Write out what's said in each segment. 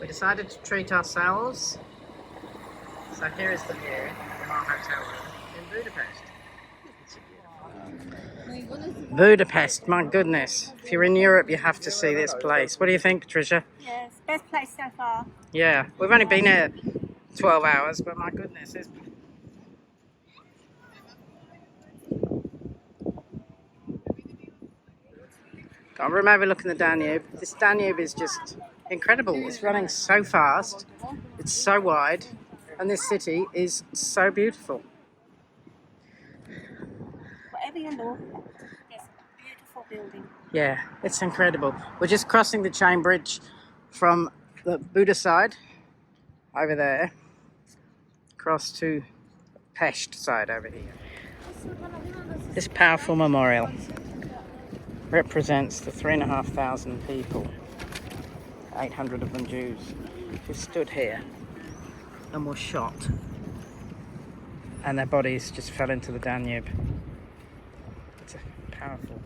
decided to treat ourselves. So here is the view from our hotel room in Budapest. Budapest, my goodness. If you're in Europe, you have to see this place. What do you think, Patricia? Yes, best place so far. Yeah, we've only been here 12 hours, but my goodness. Can't remember overlooking the Danube. This Danube is just incredible. It's running so fast, it's so wide, and this city is so beautiful. Whatever you look, it's a beautiful building. Yeah, it's incredible. We're just crossing the chain bridge from the Buda side over there, across to Pest side over here. This powerful memorial represents the 3,500 people, 800 of them Jews, who stood here and were shot, and their bodies just fell into the Danube. It's powerful.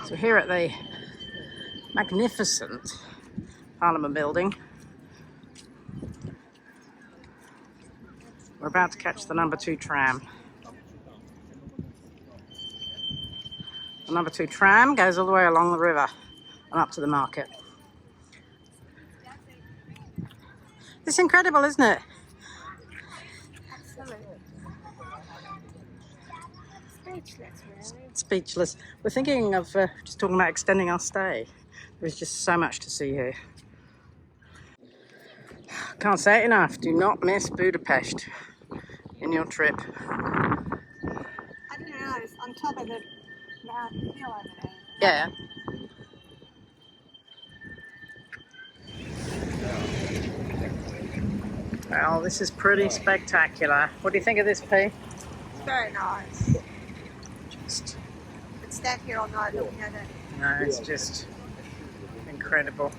So here at the magnificent Parliament building, we're about to catch the number 2 tram. The number 2 tram goes all the way along the river and up to the market. It's incredible, isn't it? Speechless. We're thinking of just talking about extending our stay. There's just so much to see here. Can't say it enough. Do not miss Budapest in your trip. I didn't realise on top of the mountain hill over there. Yeah. Well, this is pretty spectacular. What do you think of this, P? It's very nice. Just, But stand here all night looking at it. no, it's just incredible.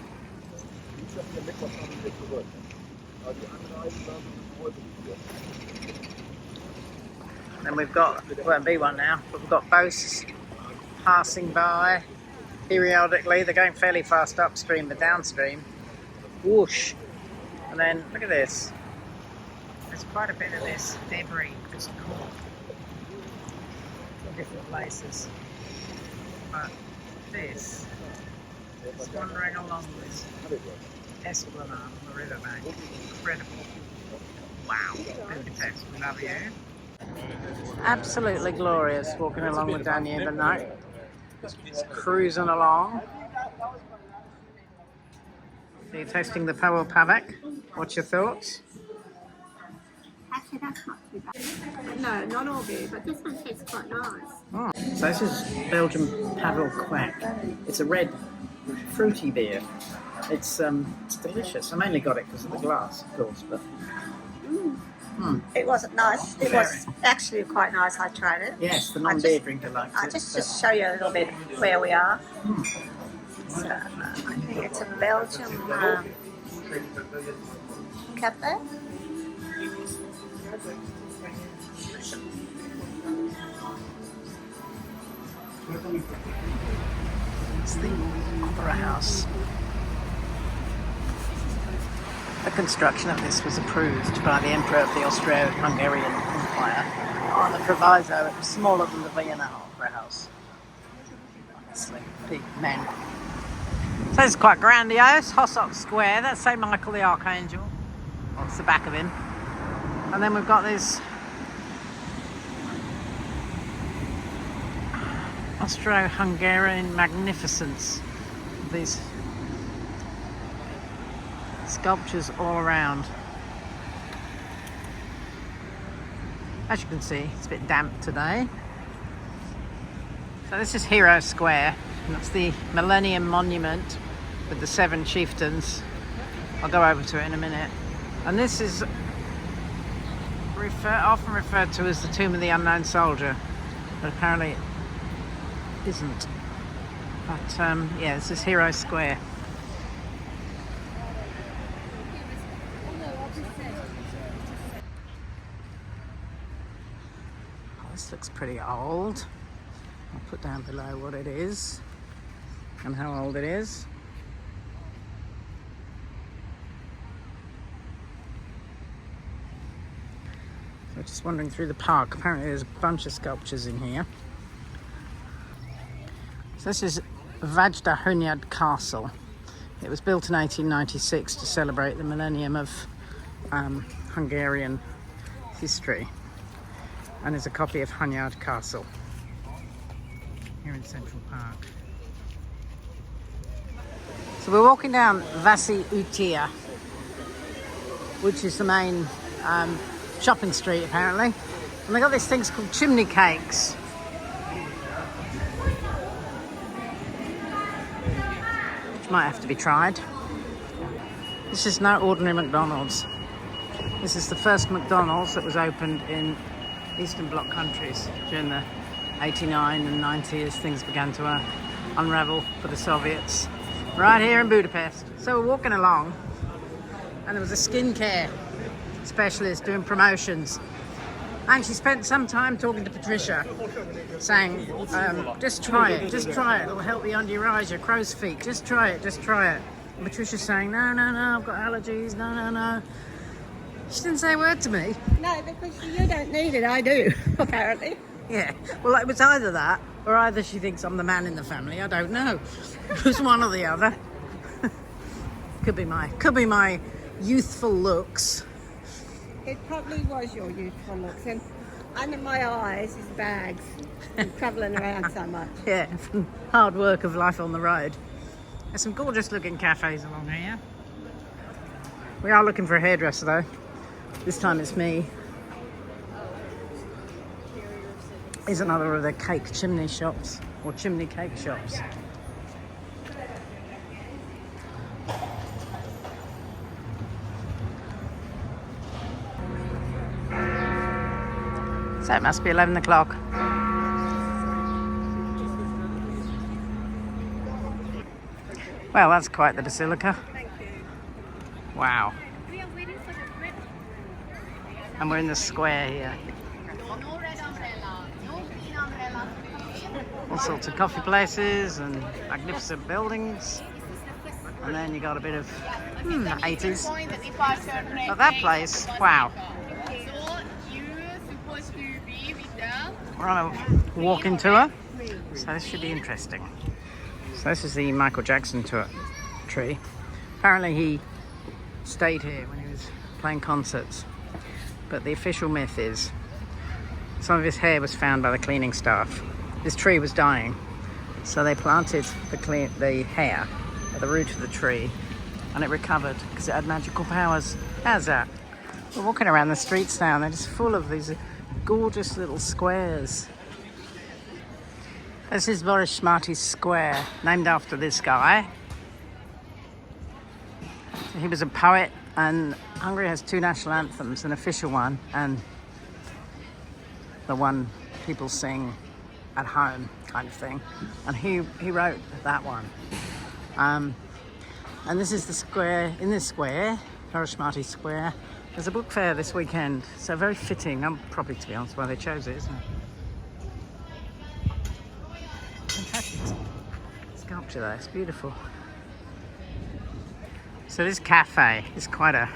And we've got, there won't be one now, but we've got boats passing by periodically. They're going fairly fast upstream, but downstream, whoosh. And then look at this. There's quite a bit of this debris just caught in different places. But this is wandering along this esplanade on the riverbank. Incredible. Wow. Budapest, we love you. Absolutely glorious walking along the Danube at night. Just cruising along. So you're tasting the Pavel Pavek. What's your thoughts? Actually, that's not too bad. No, not all beer, but this one tastes quite nice. Oh. So this is Belgian Pavel Quack. It's a red, fruity beer. It's delicious. I mainly got it because of the glass, of course, but It wasn't nice. It was actually quite nice. I tried it. yes, the non-beer drinker likes it. I'll just show you a little bit where we are. So, I think it's a Belgian cafe. It's the Opera House. The construction of this was approved by the Emperor of the Austro-Hungarian Empire on the proviso it was smaller than the Vienna Opera House. Honestly, big men. So it's quite grandiose. Hossok Square, that's St. Michael the Archangel. Well, it's the back of him. And then we've got this Austro-Hungarian magnificence. These sculptures all around. As you can see, it's a bit damp today. So this is Hero Square, and that's the Millennium Monument with the 7 chieftains. I'll go over to it in a minute. And this is often referred to as the Tomb of the Unknown Soldier, but apparently it isn't. But yeah, this is Hero Square. Oh, this looks pretty old. I'll put down below what it is and how old it is. So just wandering through the park. Apparently there's a bunch of sculptures in here. So this is Vajda Hunyad Castle. It was built in 1896 to celebrate the millennium of Hungarian history, and is a copy of Hunyad Castle here in Central Park. So we're walking down Váci Útia, which is the main shopping street apparently, and they got these things called chimney cakes. Which might have to be tried. This is no ordinary McDonald's. This is the first McDonald's that was opened in Eastern Bloc countries during the 89 and 90 as things began to unravel for the Soviets. Right here in Budapest. So we're walking along and there was a skincare specialist doing promotions, and she spent some time talking to Patricia, saying, just try it, it'll help you under your eyes, your crow's feet, just try it. And Patricia's saying, no, I've got allergies, no. She didn't say a word to me. No, because you don't need it, I do, apparently. Yeah, well, it was either that, or either she thinks I'm the man in the family, I don't know. It was one or the other. Could be my youthful looks. It probably was your youthful looks, and under my eyes is bags, and travelling around so much. Yeah, from hard work of life on the road. There's some gorgeous looking cafes along here. We are looking for a hairdresser though. This time it's me. Here's another of the cake chimney shops, or chimney cake shops. So it must be 11 o'clock. Well, that's quite the basilica. Thank you. Wow. We are waiting for the bread. And we're in the square here. No red umbrella, no green umbrella. All sorts of coffee places and magnificent buildings. And then you got a bit of 80s. But that place, wow. We're on a walking tour, so this should be interesting. So this is the Michael Jackson tree. Apparently he stayed here when he was playing concerts, but the official myth is some of his hair was found by the cleaning staff. This tree was dying, so they planted the hair at the root of the tree, and it recovered because it had magical powers. How's that? We're walking around the streets now and they're just full of these gorgeous little squares. This is Boris Smarty's square, named after this guy. He was a poet, and Hungary has two national anthems, an official one and the one people sing at home kind of thing. And he wrote that one. And this is the square. In this square, Boris Smarty Square, there's a book fair this weekend, so very fitting. Probably, to be honest, why they chose it, isn't it? Fantastic sculpture though, it's beautiful. So this cafe is quite a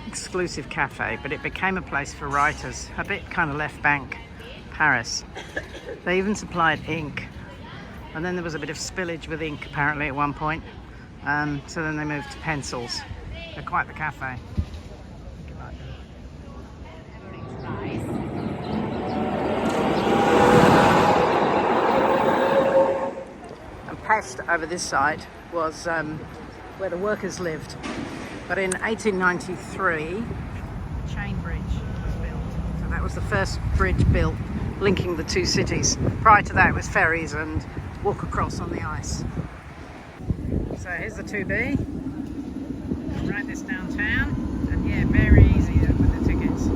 exclusive cafe, but it became a place for writers, a bit kind of left bank Paris. They even supplied ink, and then there was a bit of spillage with ink apparently at one point, so then they moved to pencils. They're quite the cafe. Pest over this side was where the workers lived, but in 1893 a chain bridge was built, so that was the first bridge built linking the two cities. Prior to that it was ferries and walk across on the ice. So here's the 2B, right this downtown, and yeah, very easy with the tickets.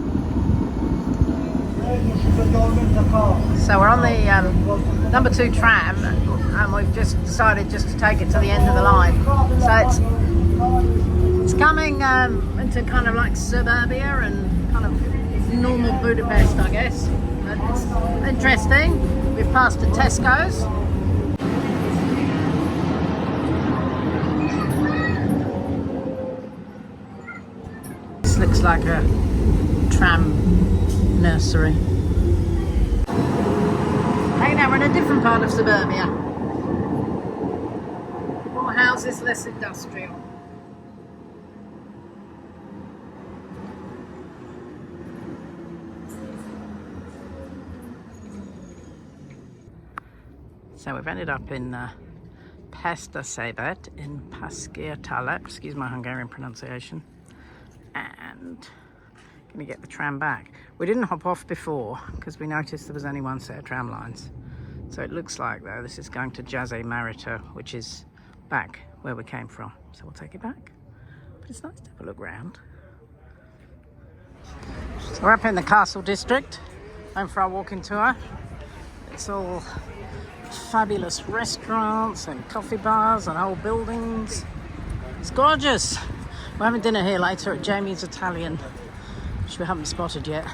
So we're on the number 2 tram, and we've just decided just to take it to the end of the line. So it's coming into kind of like suburbia and kind of normal Budapest, I guess. But it's interesting. We've passed a Tesco's. This looks like a tram nursery. Hey, now we're in a different part of suburbia. More houses, less industrial. So we've ended up in Pesta Sebet in Paskirtale, excuse my Hungarian pronunciation, and going to get the tram back. We didn't hop off before because we noticed there was only one set of tram lines. So it looks like, though, this is going to Jaze Marita, which is back where we came from. So we'll take it back. But it's nice to have a look round. So we're up in the Castle District, home for our walking tour. It's all fabulous restaurants and coffee bars and old buildings. It's gorgeous. We're having dinner here later at Jamie's Italian, which we haven't spotted yet.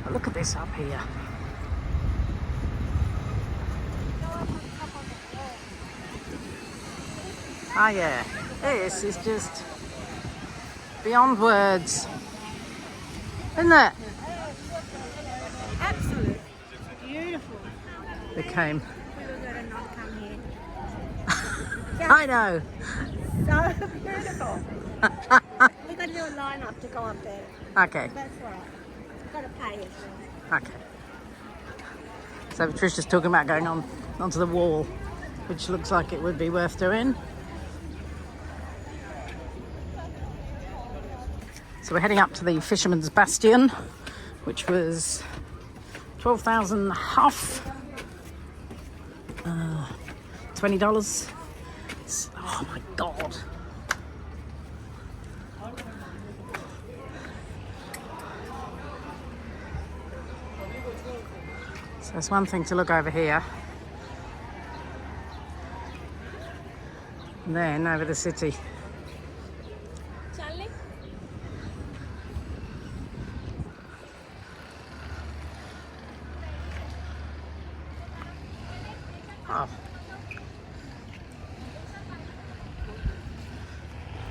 But look at this up here. Ah, yeah, this is just beyond words, isn't it? Absolutely beautiful. We came. We were going to not come here. I know. So beautiful. We've got to do a line up to go up there. Okay. That's right. We've got to pay as well. Okay. So Patricia's talking about going onto the wall, which looks like it would be worth doing. So we're heading up to the Fisherman's Bastion, which was 12,000 half. $20. Oh my God. So it's one thing to look over here. And then over the city. Charlie? Oh.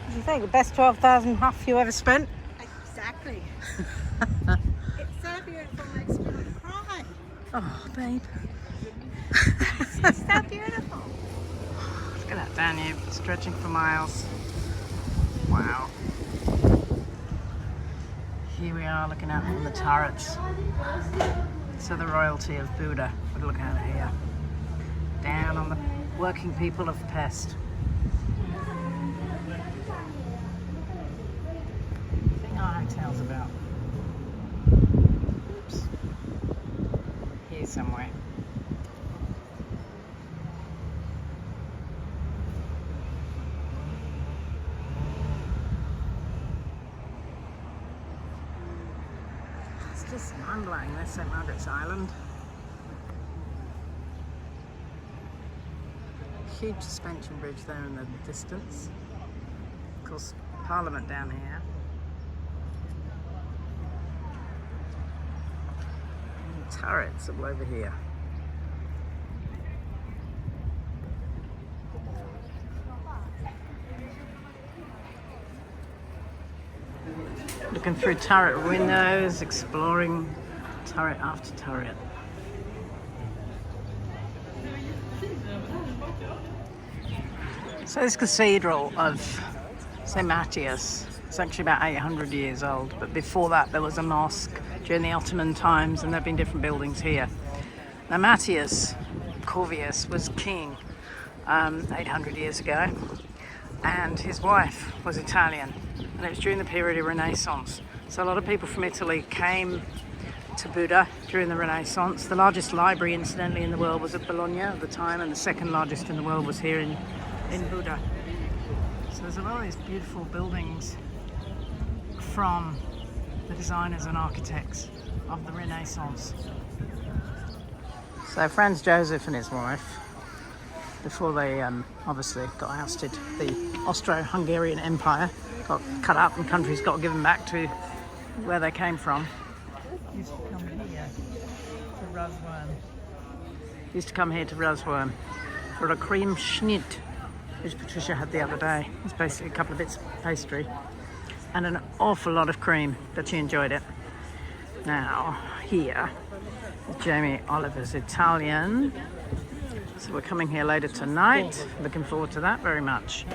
What do you think? The best 12,000 half you ever spent? Exactly. It's so beautiful, makes me want to cry. Oh, babe. It's so beautiful. Look at that Danube stretching for miles. Wow. Here we are looking out from the turrets. So the royalty of Buda would look out of here. Down on the working people of Pest. I think our hotel's about. Oops. Here somewhere. It's just mind-blowing, this St. Margaret's Island. Huge suspension bridge there in the distance. Of course, Parliament down here. And turrets all over here. Looking through turret windows, exploring turret after turret. So this cathedral of St. Matthias, it's actually about 800 years old, but before that there was a mosque during the Ottoman times, and there have been different buildings here. Now Matthias Corvinus was king 800 years ago, and his wife was Italian, and it was during the period of Renaissance. So a lot of people from Italy came to Buda during the Renaissance. The largest library, incidentally, in the world was at Bologna at the time, and the second largest in the world was here in Buda. So there's a lot of these beautiful buildings from the designers and architects of the Renaissance. So Franz Joseph and his wife, before they obviously got ousted, the Austro-Hungarian Empire got cut up and countries got given back to where they came from. Used to come here to Rasworm. Used to come here to Rasworm for a cream schnitt, which Patricia had the other day. It's basically a couple of bits of pastry and an awful lot of cream, but she enjoyed it. Now, here, Jamie Oliver's Italian. So we're coming here later tonight. Looking forward to that very much.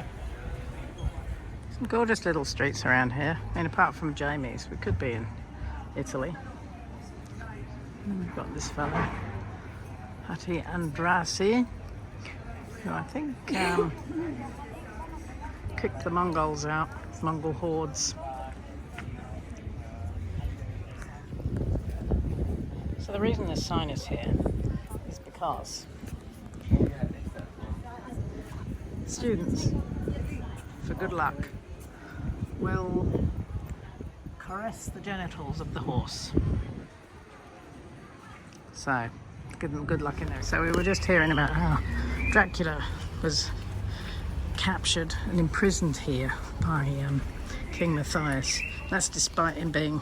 Some gorgeous little streets around here. I mean, apart from Jamie's, we could be in Italy. And we've got this fellow, Hatti Andrassi, who I think kicked the Mongols out, Mongol hordes. So the reason this sign is here is because students, for good luck, will caress the genitals of the horse. So, give them good luck in there. So we were just hearing about how Dracula was captured and imprisoned here by King Matthias. That's despite him being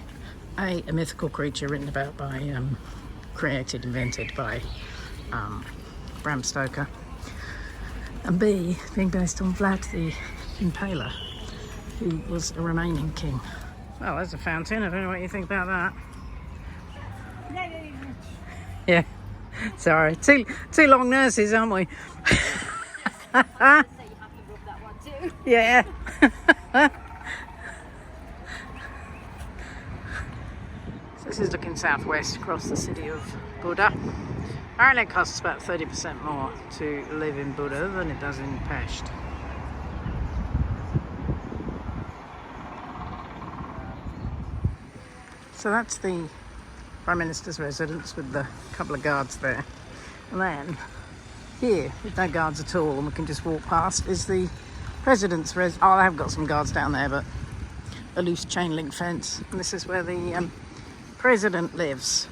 a mythical creature written about by, invented by Bram Stoker, and B, being based on Vlad the Impaler, who was a Romanian king. Well, there's a fountain. I don't know what you think about that. Yeah, sorry. Two long nurses, aren't we? Yeah. So this is looking southwest across the city of Buda. Apparently it costs about 30% more to live in Buda than it does in Pest. So that's the Prime Minister's residence with the couple of guards there. And then here, with no guards at all, and we can just walk past, is the President's residence. Oh, they have got some guards down there, but a loose chain link fence. And this is where the President lives.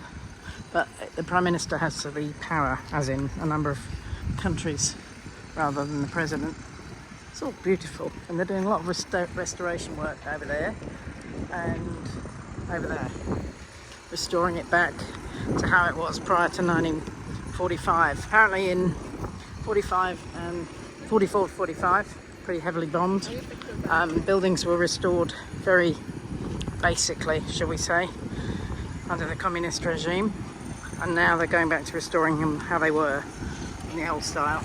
But the Prime Minister has the power, as in a number of countries, rather than the President. It's all beautiful, and they're doing a lot of restoration work over there and over there, restoring it back to how it was prior to 1945. Apparently in 45 and 44 to 45, pretty heavily bombed. Buildings were restored very basically, shall we say, under the communist regime. And now they're going back to restoring them how they were in the old style.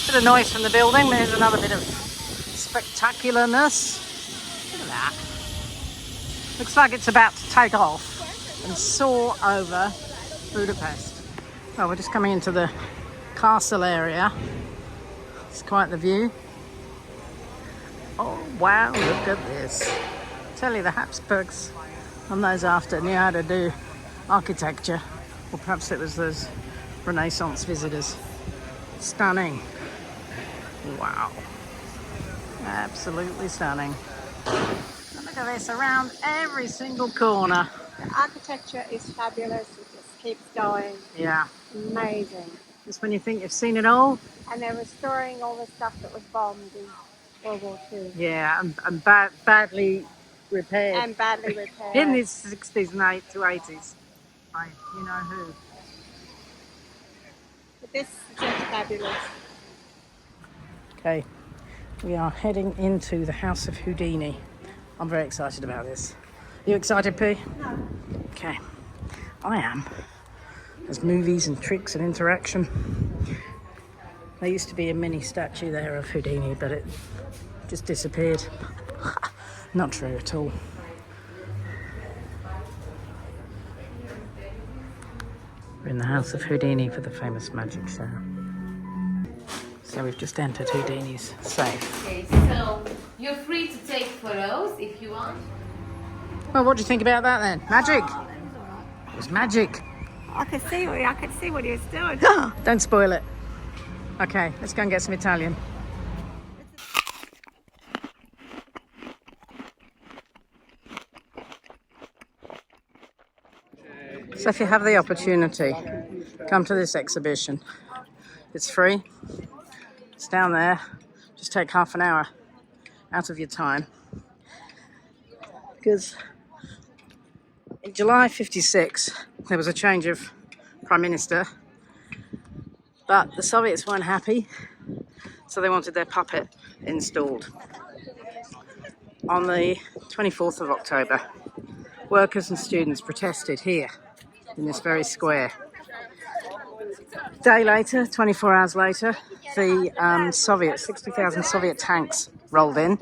Bit of noise from the building. There's another bit of spectacularness. Look at that. Looks like it's about to take off and soar over Budapest. Well, we're just coming into the castle area. It's quite the view. Oh wow, look at this. I tell you, the Habsburgs and those after knew how to do architecture, or perhaps it was those Renaissance visitors. Stunning. Wow. Absolutely stunning. And look at this, around every single corner. The architecture is fabulous. It just keeps going. Yeah. Amazing. Just when you think you've seen it all. And they're restoring all the stuff that was bombed in World War II. Yeah, and badly repaired. And badly repaired. In the 60s and 80s. By you know who. But this is just fabulous. Okay, we are heading into the House of Houdini. I'm very excited about this. Are you excited, P? No. Okay, I am. There's movies and tricks and interaction. There used to be a mini statue there of Houdini, but it just disappeared. Not true at all. We're in the House of Houdini for the famous magic show. So we've just entered Houdini's safe. Okay, so you're free to take photos if you want. Well, what do you think about that then? Magic? It was magic. I could see what he was doing. Don't spoil it. Okay, let's go and get some Italian. So if you have the opportunity, come to this exhibition. It's free. It's down there. Just take half an hour out of your time. Because in July 56, there was a change of Prime Minister, but the Soviets weren't happy, so they wanted their puppet installed. On the 24th of October, workers and students protested here in this very square. A day later, 24 hours later, the 60,000 Soviet tanks rolled in,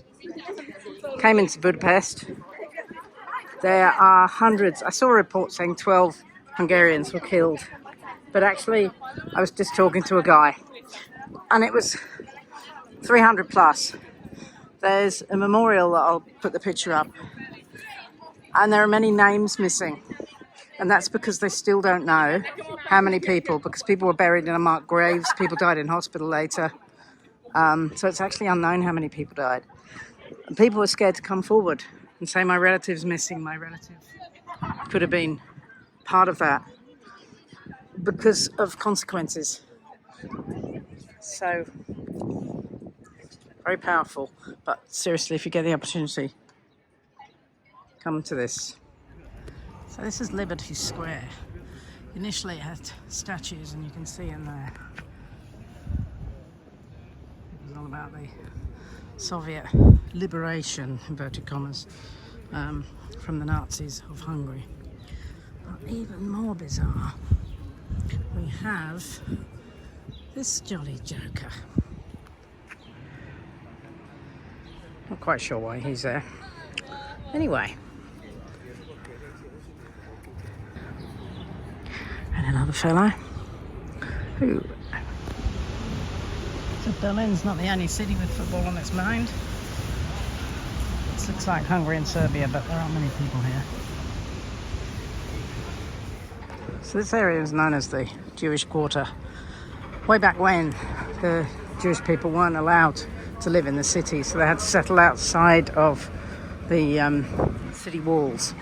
came into Budapest. There are hundreds. I saw a report saying 12 Hungarians were killed, but actually I was just talking to a guy and it was 300 plus. There's a memorial that I'll put the picture up, and there are many names missing, and that's because they still don't know how many people, because people were buried in unmarked graves, people died in hospital later, so it's actually unknown how many people died. And people were scared to come forward and say, my relative's missing, my relative could have been part of that, because of consequences. So, very powerful, but seriously, if you get the opportunity, come to this. So this is Liberty Square. Initially it had statues, and you can see in there it was all about the Soviet liberation, inverted commas, from the Nazis of Hungary. But even more bizarre, we have this jolly joker. Not quite sure why he's there. Anyway. And another fellow who... So Berlin's not the only city with football on its mind. This looks like Hungary and Serbia, but there aren't many people here. So this area is known as the Jewish Quarter. Way back when, the Jewish people weren't allowed to live in the city, so they had to settle outside of the city walls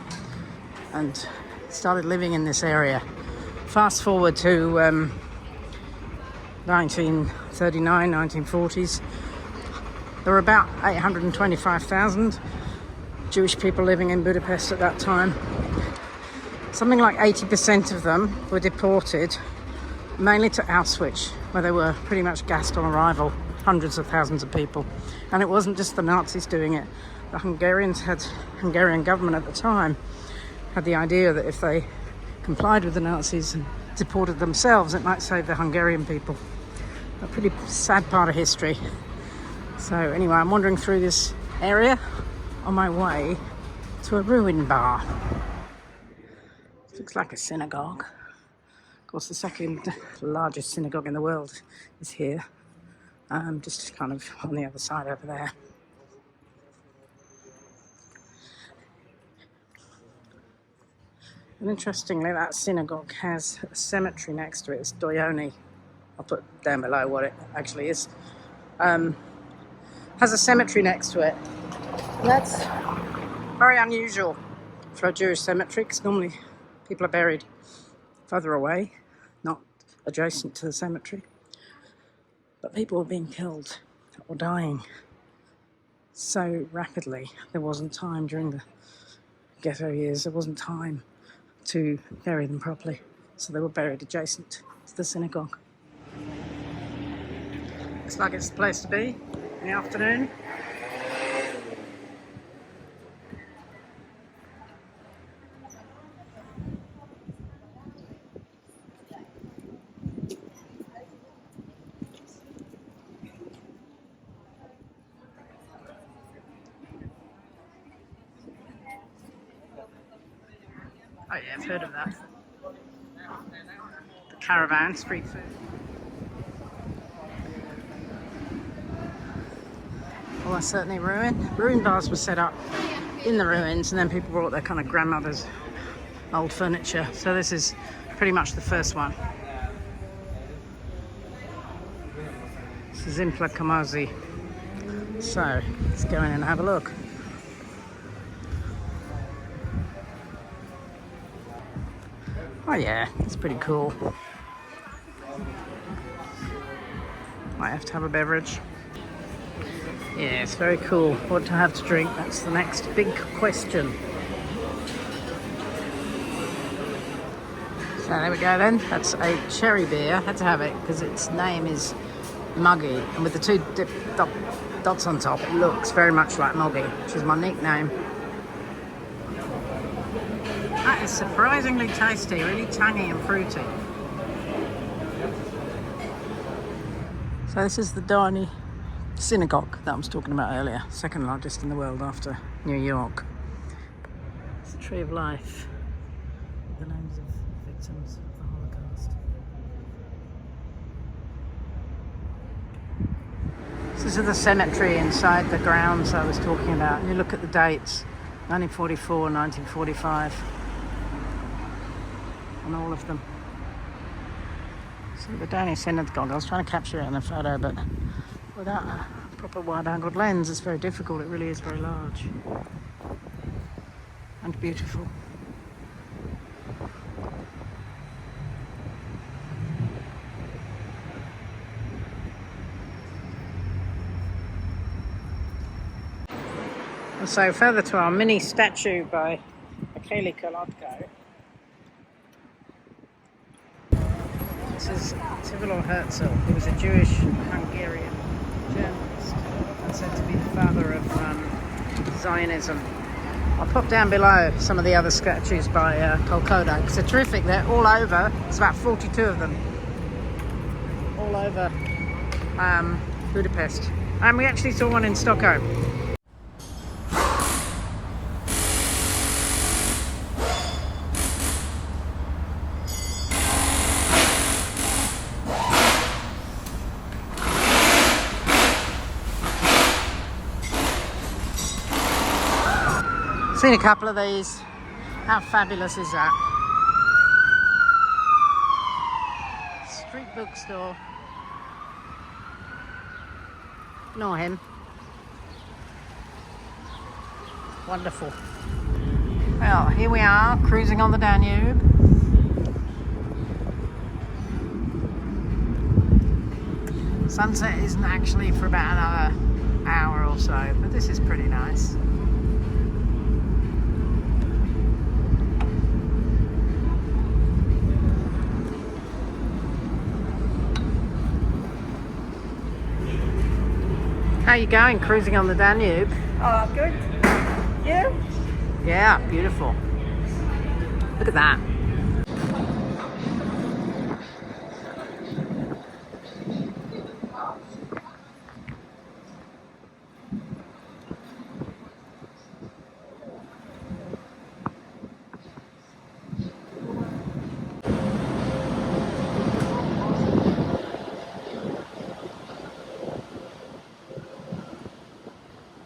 and started living in this area. Fast forward to 1939, 1940s, there were about 825,000 Jewish people living in Budapest at that time. Something like 80% of them were deported, mainly to Auschwitz, where they were pretty much gassed on arrival. Hundreds of thousands of people. And it wasn't just the Nazis doing it. The Hungarian government at the time had the idea that if they complied with the Nazis and deported themselves, it might save the Hungarian people. A pretty sad part of history. So anyway, I'm wandering through this area on my way to a ruin bar. Looks like a synagogue. Of course, the second largest synagogue in the world is here. Just kind of on the other side over there. And interestingly, that synagogue has a cemetery next to it. It's Doyoni. I'll put down below what it actually is. Has a cemetery next to it. And that's very unusual for a Jewish cemetery, because normally people are buried further away, not adjacent to the cemetery. But people were being killed or dying so rapidly. There wasn't time during the ghetto years. There wasn't time to bury them properly. So they were buried adjacent to the synagogue. Looks like it's the place to be in the afternoon. Oh yeah, I've heard of that. The caravan, street food. Well, that's certainly ruin. Ruin bars were set up in the ruins, and then people brought their kind of grandmother's old furniture. So this is pretty much the first one. This is Impla Kamazi. So let's go in and have a look. Oh yeah, it's pretty cool. Might have to have a beverage. Yeah, it's very cool. What to have to drink, that's the next big question. So there we go then. That's a cherry beer. Had to have it because its name is Muggy. And with the two dots on top, it looks very much like Moggy, which is my nickname. That is surprisingly tasty, really tangy and fruity. So this is the tiny synagogue that I was talking about earlier, second largest in the world after New York. It's the Tree of Life, the names of victims of the Holocaust. This is the cemetery inside the grounds I was talking about. And you look at the dates, 1944, 1945, on all of them. So the Danish Synagogue, I was trying to capture it in a photo, but without a proper wide-angled lens, it's very difficult. It really is very large and beautiful. And so further to our mini statue by Michael Kolodko. This is Tivolo Herzl, who was a Jewish Hungarian journalist and said to be the father of Zionism. I'll pop down below some of the other statues by Kolodko because they're terrific. They're all over. There's about 42 of them. All over Budapest. And we actually saw one in Stockholm. Seen a couple of these. How fabulous is that? Street bookstore. Know him. Wonderful. Well, here we are, cruising on the Danube. Sunset isn't actually for about another hour or so, but this is pretty nice. How are you going, cruising on the Danube? Oh, good. You? Yeah, beautiful. Look at that.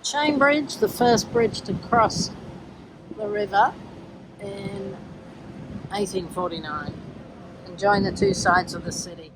Chain Bridge, the first bridge to cross the river in 1849 and join the two sides of the city.